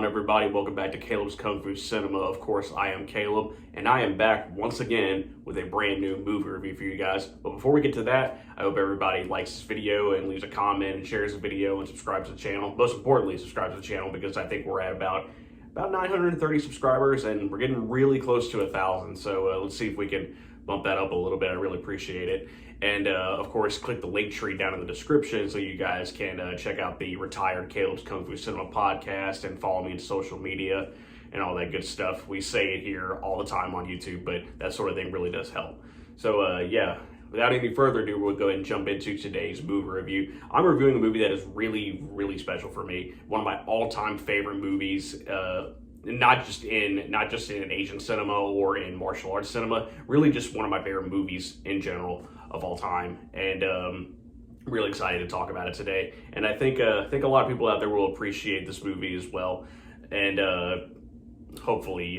on, everybody? Welcome back to Caleb's Kung Fu Cinema. Of course, I am Caleb, and I am back once again with a brand new movie review for you guys. But before we get to that, I hope everybody likes this video and leaves a comment and shares the video and subscribes to the channel. Most importantly, subscribe to the channel because I think we're at about 930 subscribers, and we're getting really close to 1,000. So let's see if we can bump that up a little bit. I really appreciate it. And of course, click the link tree down in the description so you guys can check out the Retired Caleb's Kung Fu Cinema podcast and follow me on social media and all that good stuff. We say it here all the time on YouTube, but that sort of thing really does help. So yeah, without any further ado, we'll go ahead and jump into today's movie review. I'm reviewing a movie that is really, really special for me. One of my all-time favorite movies. Not just in Asian cinema or in martial arts cinema, really just one of my favorite movies in general of all time, and really excited to talk about it today. And I think a lot of people out there will appreciate this movie as well, and hopefully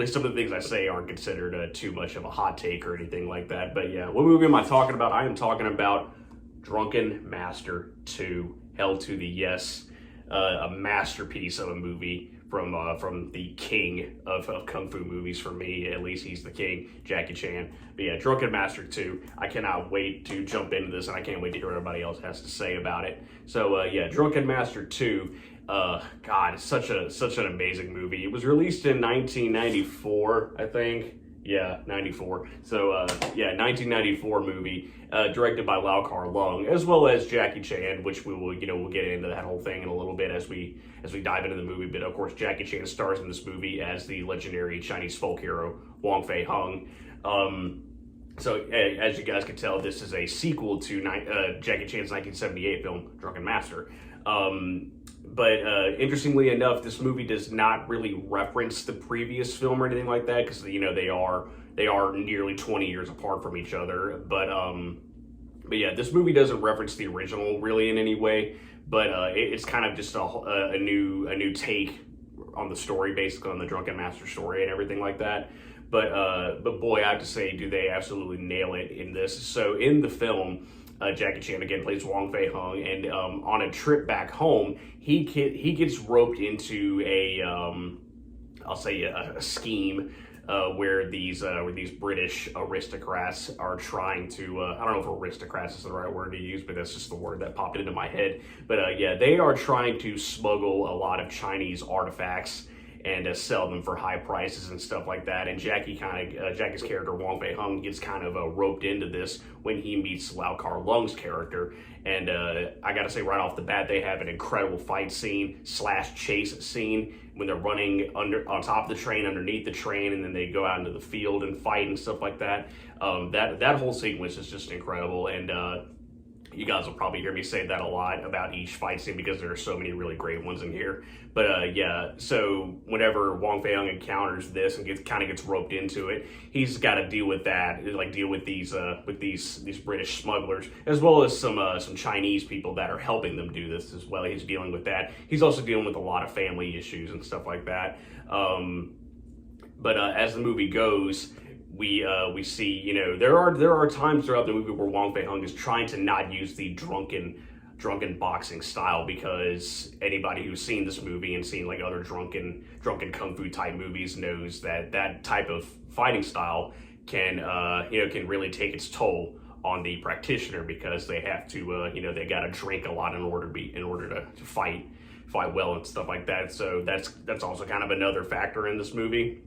some of the things I say aren't considered too much of a hot take or anything like that. But yeah, what movie am I talking about? I am talking about Drunken Master 2, Hell to the Yes, a masterpiece of a movie from the king of kung fu movies. For me, at least, he's the king, Jackie Chan. But yeah, Drunken Master 2, I cannot wait to jump into this, and I can't wait to hear what everybody else has to say about it. So yeah, Drunken Master 2, God, it's such an amazing movie. It was released in 1994, I think. Yeah, 94. So yeah, 1994 movie, directed by Lau Kar-leung, as well as Jackie Chan, which we'll get into that whole thing in a little bit as we dive into the movie. But of course, Jackie Chan stars in this movie as the legendary Chinese folk hero Wong Fei-hung. So as you guys can tell, this is a sequel to Jackie Chan's 1978 film Drunken Master. But interestingly enough, this movie does not really reference the previous film or anything like that, because they are nearly 20 years apart from each other. But yeah, this movie doesn't reference the original really in any way. But it's kind of just a new take on the story, basically on the Drunken Master story and everything like that. But boy, I have to say, do they absolutely nail it in this. So in the film, Jackie Chan again plays Wong Fei-hung, and on a trip back home, he gets roped into I'll say a scheme where these British aristocrats are trying to I don't know if aristocrats is the right word to use, but that's just the word that popped into my head. But yeah, they are trying to smuggle a lot of Chinese artifacts and sell them for high prices and stuff like that. And Jackie's character, Wong Fei-hung, gets kind of roped into this when he meets Lau Kar-leung's character. And I gotta say right off the bat, they have an incredible fight scene / chase scene when they're running on top of the train, underneath the train, and then they go out into the field and fight and stuff like that. That whole sequence is just incredible. And you guys will probably hear me say that a lot about each fight scene because there are so many really great ones in here. But yeah, so whenever Wong Fei-hung encounters this and gets roped into it, he's got to deal with that, like deal with these British smugglers, as well as some Chinese people that are helping them do this as well. He's dealing with that. He's also dealing with a lot of family issues and stuff like that. But as the movie goes, we see, there are times throughout the movie where Wong Fei-hung is trying to not use the drunken boxing style, because anybody who's seen this movie and seen like other drunken kung fu type movies knows that type of fighting style can really take its toll on the practitioner, because they have to they got to drink a lot in order to fight well and stuff like that. So that's also kind of another factor in this movie,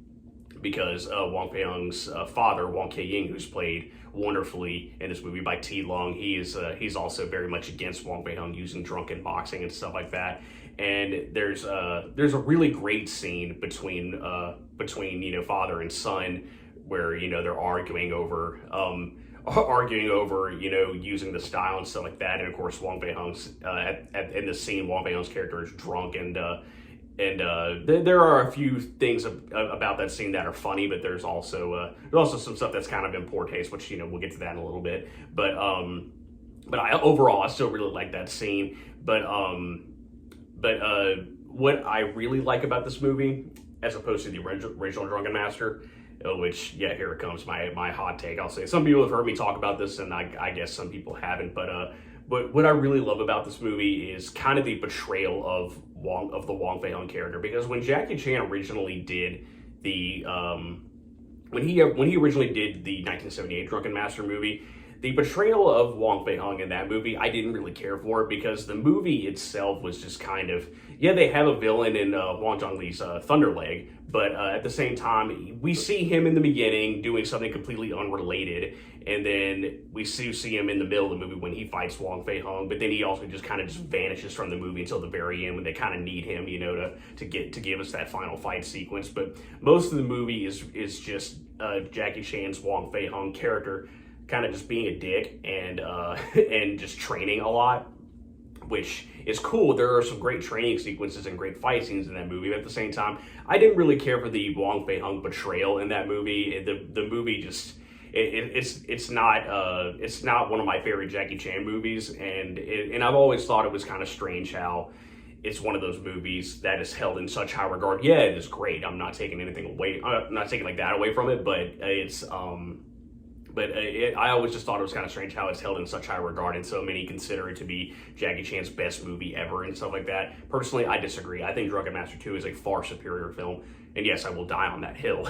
because Wong Fei-hung's father, Wong Kei-ying, who's played wonderfully in this movie by T. Long, he's also very much against Wong Fei-hung using drunken boxing and stuff like that. And there's a really great scene between father and son, where they're arguing over using the style and stuff like that. And of course, Wong Fei-hung's in the scene, Wong Fei-hung's character is drunk, and there are a few things about that scene that are funny, but there's also some stuff that's kind of in poor taste, which we'll get to that in a little bit. But overall, I still really like that scene. But what I really like about this movie, as opposed to the original Drunken Master, which, yeah, here it comes, my hot take. I'll say some people have heard me talk about this, and I guess some people haven't. But But what I really love about this movie is kind of the portrayal of the Wong Fei-hung character, because when Jackie Chan originally did the when he originally did the 1978 Drunken Master movie, the portrayal of Wong Fei-hung in that movie, I didn't really care for it, because the movie itself was just kind of, yeah, they have a villain in Wong Zhongli's Thunderleg, but at the same time, we see him in the beginning doing something completely unrelated, and then we see him in the middle of the movie when he fights Wong Fei-hung, but then he also just kind of just vanishes from the movie until the very end when they kind of need him, you know, to give us that final fight sequence. But most of the movie is just Jackie Chan's Wong Fei-hung character kind of just being a dick and and just training a lot, which is cool. There are some great training sequences and great fight scenes in that movie, but at the same time, I didn't really care for the Wong Fei-hung portrayal in that movie. The movie just it's not one of my favorite Jackie Chan movies, and I've always thought it was kind of strange how it's one of those movies that is held in such high regard. Yeah, it is great. I'm not taking anything away. I'm not taking like that away from it, but it's I always just thought it was kind of strange how it's held in such high regard, and so many consider it to be Jackie Chan's best movie ever and stuff like that. Personally, I disagree. I think Drunken Master 2 is a far superior film, and yes, I will die on that hill.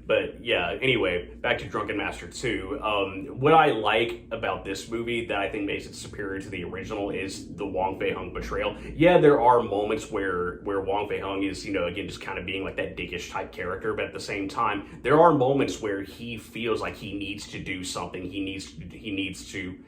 But yeah, anyway, back to Drunken Master 2. What I like about this movie that I think makes it superior to the original is the Wong Fei-hung portrayal. Yeah, there are moments where Wong Fei-hung is, you know, again, just kind of being like that dickish type character, but at the same time, there are moments where he feels like he needs to do something. He needs to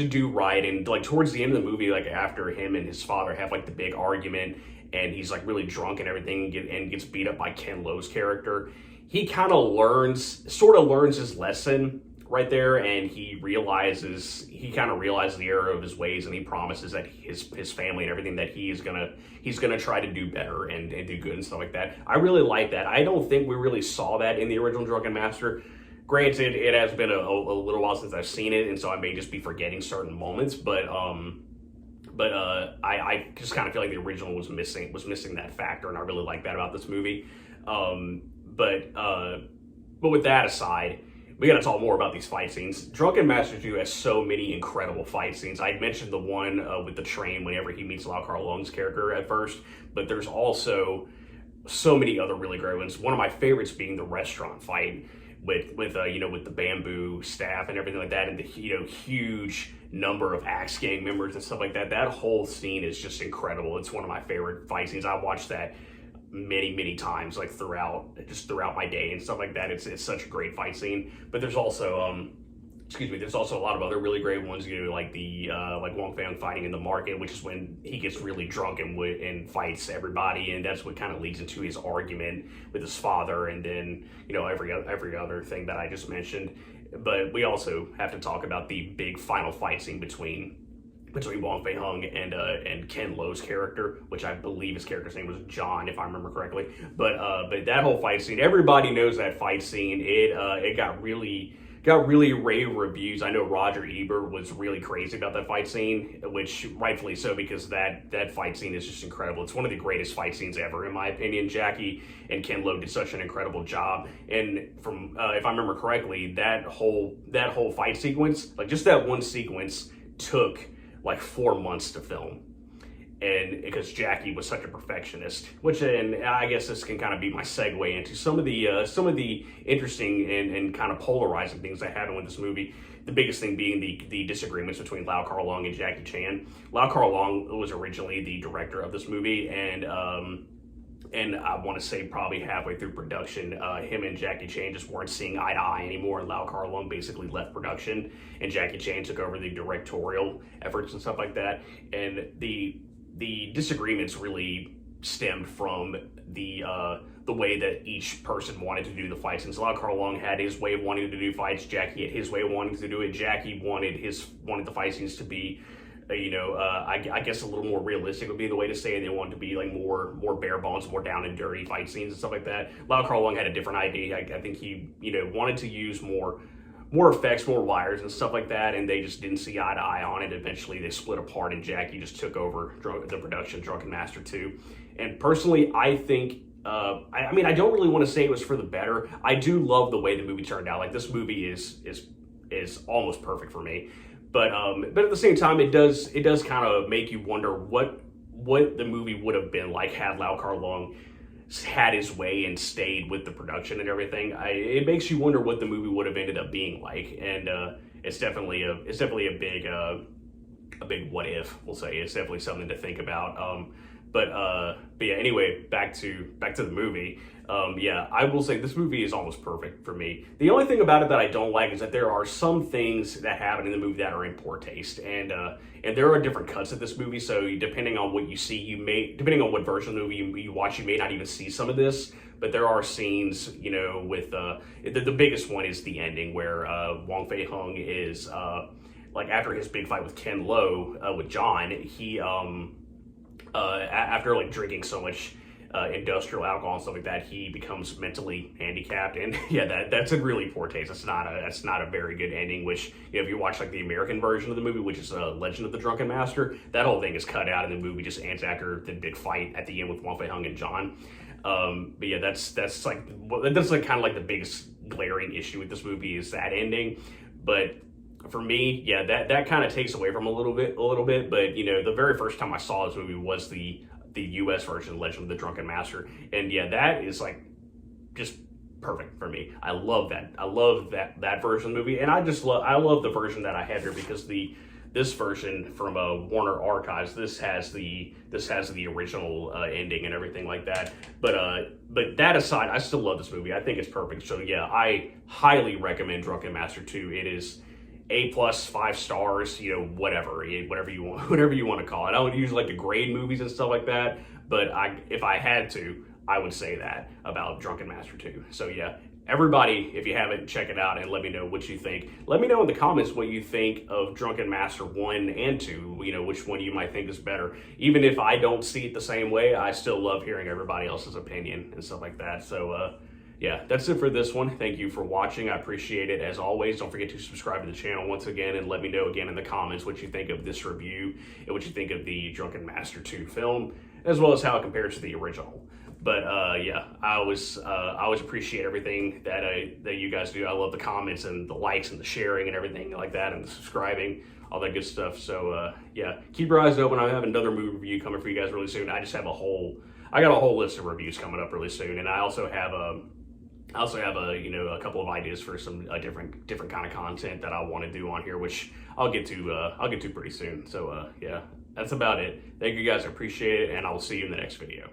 do right, and like towards the end of the movie, like after him and his father have like the big argument, and he's like really drunk and everything, and gets beat up by Ken Lo's character, he kind of sort of learns his lesson right there, and he kind of realizes the error of his ways, and he promises that his family and everything that he's gonna try to do better and do good and stuff like that. I really like that. I don't think we really saw that in the original Drunken Master. Granted, it has been a little while since I've seen it, and so I may just be forgetting certain moments, but I just kind of feel like the original was missing that factor, and I really like that about this movie. But with that aside, we got to talk more about these fight scenes. Drunken Master 2 has so many incredible fight scenes. I mentioned the one with the train whenever he meets Lau Kar-leung's character at first, but there's also so many other really great ones. One of my favorites being the restaurant fight with the bamboo staff and everything like that, and the huge number of Axe Gang members and stuff like that. That whole scene is just incredible. It's one of my favorite fight scenes. I watched that many times, like throughout my day and stuff like that. It's such a great fight scene. But there's also there's also a lot of other really great ones, like the like Wong Fei-hung fighting in the market, which is when he gets really drunk and fights everybody, and that's what kind of leads into his argument with his father, and then every other thing that I just mentioned. But we also have to talk about the big final fight scene between Wong Fei-hung and Ken Lo's character, which I believe his character's name was John, if I remember correctly. But that whole fight scene, everybody knows that fight scene. It got really rave reviews. I know Roger Ebert was really crazy about that fight scene, which rightfully so, because that fight scene is just incredible. It's one of the greatest fight scenes ever, in my opinion. Jackie and Ken Lo did such an incredible job, and from if I remember correctly, that whole fight sequence, like just that one sequence, took like 4 months to film. And because Jackie was such a perfectionist, and I guess this can kind of be my segue into some of the interesting and kind of polarizing things that happened with this movie. The biggest thing being the disagreements between Lau Kar-leung and Jackie Chan. Lau Kar-leung was originally the director of this movie, and I want to say probably halfway through production, him and Jackie Chan just weren't seeing eye to eye anymore, and Lau Kar-leung basically left production, and Jackie Chan took over the directorial efforts and stuff like that. And the disagreements really stemmed from the way that each person wanted to do the fights. Since Lau Kar-leung had his way of wanting to do fights, Jackie had his way of wanting to do it. Jackie wanted the fight scenes to be, I guess a little more realistic would be the way to say it. They wanted to be like more bare bones, more down and dirty fight scenes and stuff like that. Lau Kar-leung had a different idea. I think he wanted to use more effects, more wires and stuff like that, and they just didn't see eye to eye on it. Eventually they split apart, and Jackie just took over the production, Drunken Master 2. And personally, I think I don't really want to say it was for the better. I do love the way the movie turned out. Like, this movie is almost perfect for me. but at the same time, it does kind of make you wonder what the movie would have been like had Lau Kar-leung had his way and stayed with the production and everything. It makes you wonder what the movie would have ended up being like, and it's definitely a big what if, we'll say. It's definitely something to think about. But yeah, anyway, back to the movie. Yeah, I will say this movie is almost perfect for me. The only thing about it that I don't like is that there are some things that happen in the movie that are in poor taste, and there are different cuts of this movie. So depending on what you see, depending on what version of the movie you watch, you may not even see some of this. But there are scenes, you know, with the biggest one is the ending where Wong Fei-hung is like after his big fight with Ken Lo with John, he after like drinking so much industrial alcohol and stuff like that, he becomes mentally handicapped, and yeah, that's a really poor taste. That's not a very good ending. Which, you know, if you watch like the American version of the movie, which is Legend of the Drunken Master, that whole thing is cut out, and the movie just ends after the big fight at the end with Wong Fei-hung and John. But yeah, that's kind of like the biggest glaring issue with this movie is that ending. But for me, yeah, that kind of takes away from a little bit. But you know, the very first time I saw this movie was the U.S. version of Legend of the Drunken Master, and yeah, that is like just perfect for me. I love that. I love that version of the movie, and I love the version that I have here because this version from Warner Archives, this has the original ending and everything like that. But that aside, I still love this movie. I think it's perfect. So yeah, I highly recommend Drunken Master 2. It is A+, 5 stars, you know, whatever you want to call it. I don't usually like to grade movies and stuff like that, but if I had to, I would say that about Drunken Master 2. So yeah, everybody, if you haven't, check it out and let me know what you think. Let me know in the comments what you think of Drunken Master 1 and 2, you know, which one you might think is better. Even if I don't see it the same way, I still love hearing everybody else's opinion and stuff like that. So yeah, that's it for this one. Thank you for watching. I appreciate it. As always, don't forget to subscribe to the channel once again, and let me know again in the comments what you think of this review and what you think of the Drunken Master 2 film, as well as how it compares to the original. But yeah, I always appreciate everything that you guys do. I love the comments and the likes and the sharing and everything like that, and the subscribing, all that good stuff. So yeah, keep your eyes open. I have another movie review coming for you guys really soon. I got a whole list of reviews coming up really soon, and I also have a couple of ideas for some different kind of content that I want to do on here, which I'll get to pretty soon. So yeah, that's about it. Thank you guys, I appreciate it, and I will see you in the next video.